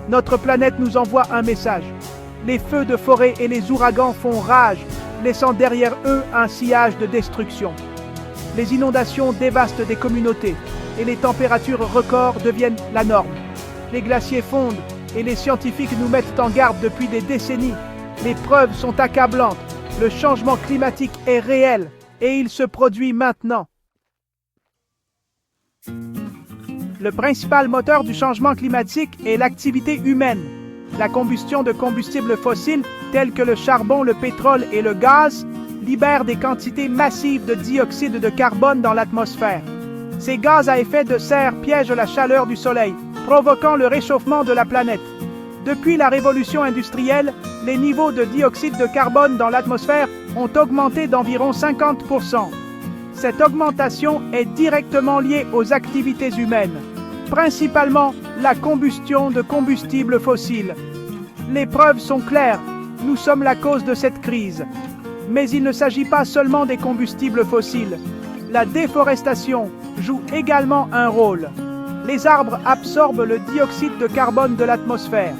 Notre planète nous envoie un message. Les feux de forêt et les ouragans font rage, laissant derrière eux un sillage de destruction. Les inondations dévastent des communautés et les températures records deviennent la norme. Les glaciers fondent et les scientifiques nous mettent en garde depuis des décennies. Les preuves sont accablantes. Le changement climatique est réel et il se produit maintenant. Le principal moteur du changement climatique est l'activité humaine. La combustion de combustibles fossiles tels que le charbon, le pétrole et le gaz libère des quantités massives de dioxyde de carbone dans l'atmosphère. Ces gaz à effet de serre piègent la chaleur du soleil, provoquant le réchauffement de la planète. Depuis la révolution industrielle, les niveaux de dioxyde de carbone dans l'atmosphère ont augmenté d'environ 50%. Cette augmentation est directement liée aux activités humaines, principalement la combustion de combustibles fossiles. Les preuves sont claires, nous sommes la cause de cette crise. Mais il ne s'agit pas seulement des combustibles fossiles. La déforestation joue également un rôle. Les arbres absorbent le dioxyde de carbone de l'atmosphère.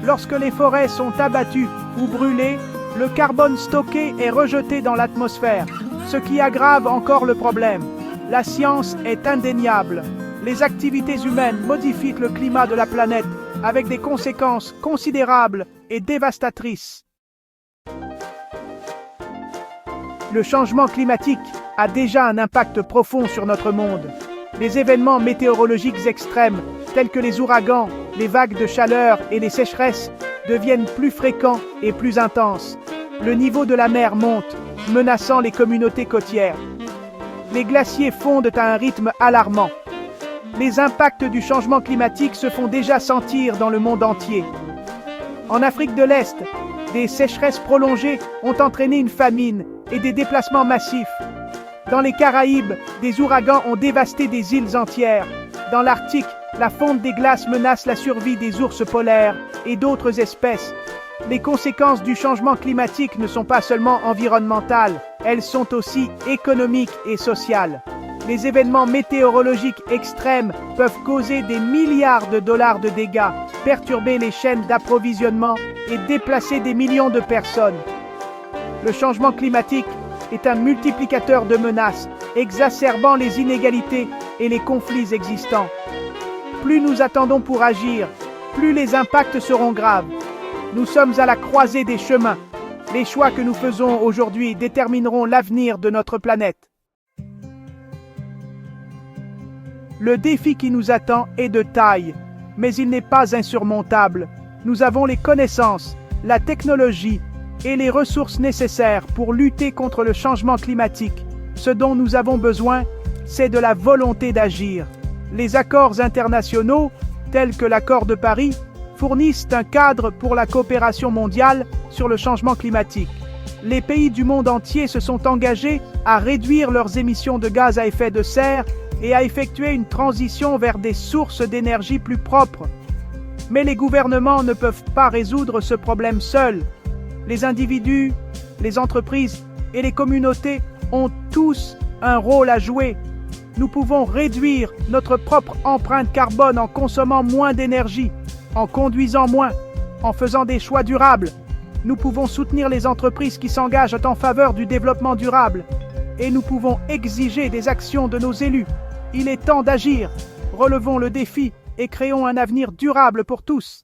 Lorsque les forêts sont abattues ou brûlées, le carbone stocké est rejeté dans l'atmosphère, ce qui aggrave encore le problème. La science est indéniable. Les activités humaines modifient le climat de la planète avec des conséquences considérables et dévastatrices. Le changement climatique a déjà un impact profond sur notre monde. Les événements météorologiques extrêmes, tels que les ouragans, les vagues de chaleur et les sécheresses, deviennent plus fréquents et plus intenses. Le niveau de la mer monte, menaçant les communautés côtières. Les glaciers fondent à un rythme alarmant. Les impacts du changement climatique se font déjà sentir dans le monde entier. En Afrique de l'Est, des sécheresses prolongées ont entraîné une famine et des déplacements massifs. Dans les Caraïbes, des ouragans ont dévasté des îles entières. Dans l'Arctique, la fonte des glaces menace la survie des ours polaires et d'autres espèces. Les conséquences du changement climatique ne sont pas seulement environnementales, elles sont aussi économiques et sociales. Les événements météorologiques extrêmes peuvent causer des milliards de dollars de dégâts, perturber les chaînes d'approvisionnement et déplacer des millions de personnes. Le changement climatique est un multiplicateur de menaces, exacerbant les inégalités et les conflits existants. Plus nous attendons pour agir, plus les impacts seront graves. Nous sommes à la croisée des chemins. Les choix que nous faisons aujourd'hui détermineront l'avenir de notre planète. Le défi qui nous attend est de taille, mais il n'est pas insurmontable. Nous avons les connaissances, la technologie et les ressources nécessaires pour lutter contre le changement climatique. Ce dont nous avons besoin, c'est de la volonté d'agir. Les accords internationaux, tels que l'accord de Paris, fournissent un cadre pour la coopération mondiale sur le changement climatique. Les pays du monde entier se sont engagés à réduire leurs émissions de gaz à effet de serre et à effectuer une transition vers des sources d'énergie plus propres. Mais les gouvernements ne peuvent pas résoudre ce problème seuls. Les individus, les entreprises et les communautés ont tous un rôle à jouer. Nous pouvons réduire notre propre empreinte carbone en consommant moins d'énergie, en conduisant moins, en faisant des choix durables. Nous pouvons soutenir les entreprises qui s'engagent en faveur du développement durable. Et nous pouvons exiger des actions de nos élus. Il est temps d'agir. Relevons le défi et créons un avenir durable pour tous.